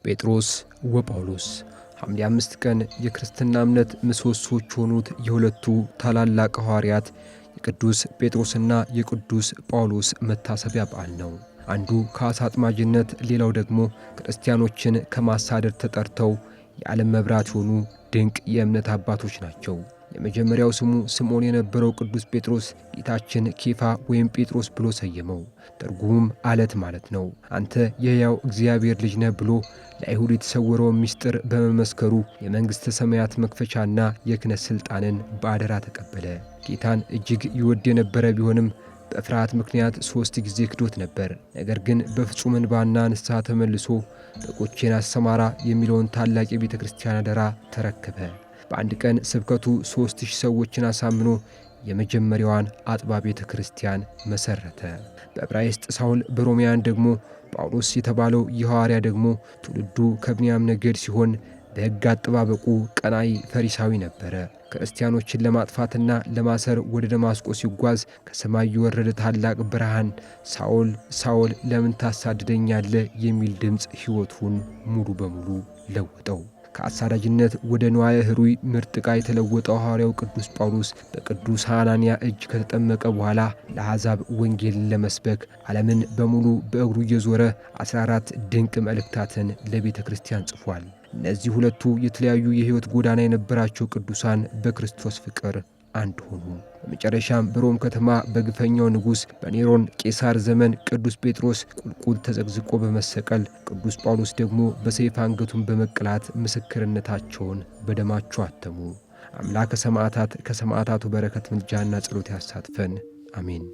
ጴጥሮስ ወጳውሎስ ሐምሌ 5 ቀን የክርስትና እምነት ምሰሶች ሆኑት የሁለቱ ታላላቅ ሐዋርያት የቅዱስ ጴጥሮስና የቅዱስ ጳውሎስ መታሰቢያ በዓል ነው። አንዱ ከዓሣ አጥማጅነት፣ ሌላው ደግሞ ክርስቲያኖችን ከማሳደድ ተጠርተው የዓለም መብራት የሆኑ ድንቅ የእምነት አባቶች ናቸው። የመጀመሪያው ስሙ ስምዖን የነበረው ቅዱስ ጴጥሮስ ጌታችን ኬፋ ወይም ጴጥሮስ ብሎ ሰየመው። ትርጉሙም አለት ማለት ነው። አንተ የሕያው እግዚአብሔር ልጅ ነህ ብሎ ለአይሁድ የተሰወረውን ምስጢር በመመስከሩ የመንግሥተ ሰማያት መክፈቻና የክህነት ሥልጣንን በአደራ ተቀበለ። ጌታን እጅግ ይወድ የነበረ ቢሆንም በፍርሃት ምክንያት 3 ጊዜ ክዶት ነበር። ነገር ግን በፍጹም እንባና ንስሐ ተመልሶ በጎቼን አሰማራ የሚለውን ታላቅ የቤተ ክርስቲያን አደራ ተረከበ። በአንድ ቀን ስብከቱ 3000 ሰዎችን አሳምኖ የመጀመሪያዋን አጥባ ቤተ ክርስቲያን መሰረተ። በዕብራይስጥ ሳውል፣ በሮማውያን ደግሞ ጳውሎስ የተባለው የሐዋርያ ደግሞ ትውልዱ ከብንያም ነገድ ሲሆን በሕግ አጠባበቁ ቀናኢ ፈሪሳዊ ነበረ። ክርስቲያኖችን ለማጥፋትና ለማሰር ወደ ደማስቆ ሲጓዝ ከሰማይ የወረደ ታላቅ ብርሃን ሳኦል ሳኦል ለምን ታሳድደኛለህ የሚል ድምፅ ሕይወቱን ሙሉ በሙሉ ለወጠው። ከአሳዳጅነት ወደ ንዋየ ሕሩይ ምርጥ ዕቃ የተለወጠው ሐዋርያው ቅዱስ ጳውሎስ በቅዱስ ሐናንያ እጅ ከተጠመቀ በኋላ ለአሕዛብ ወንጌልን ለመስበክ ዓለምን በሙሉ በእግሩ እየዞረ 14 ድንቅ መልእክታትን ለቤተ ክርስቲያን ጽፏል። እነዚህ ሁለቱ የተለያዩ የሕይወት ጎዳና የነበራቸው ቅዱሳን በክርስቶስ ፍቅር አንድ ሆኑ። በመጨረሻም በሮም ከተማ በግፈኛው ንጉሥ በኔሮን ቄሳር ዘመን ቅዱስ ጴጥሮስ ቁልቁል ተዘግዝቆ በመሰቀል ቅዱስ ጳውሎስ ደግሞ በሰይፍ አንገቱን በመቅላት ምስክርነታቸውን በደማቸው አተሙ። አምላከ ሰማዕታት ከሰማዕታቱ በረከት ምልጃና ጸሎት ያሳትፈን፣ አሜን።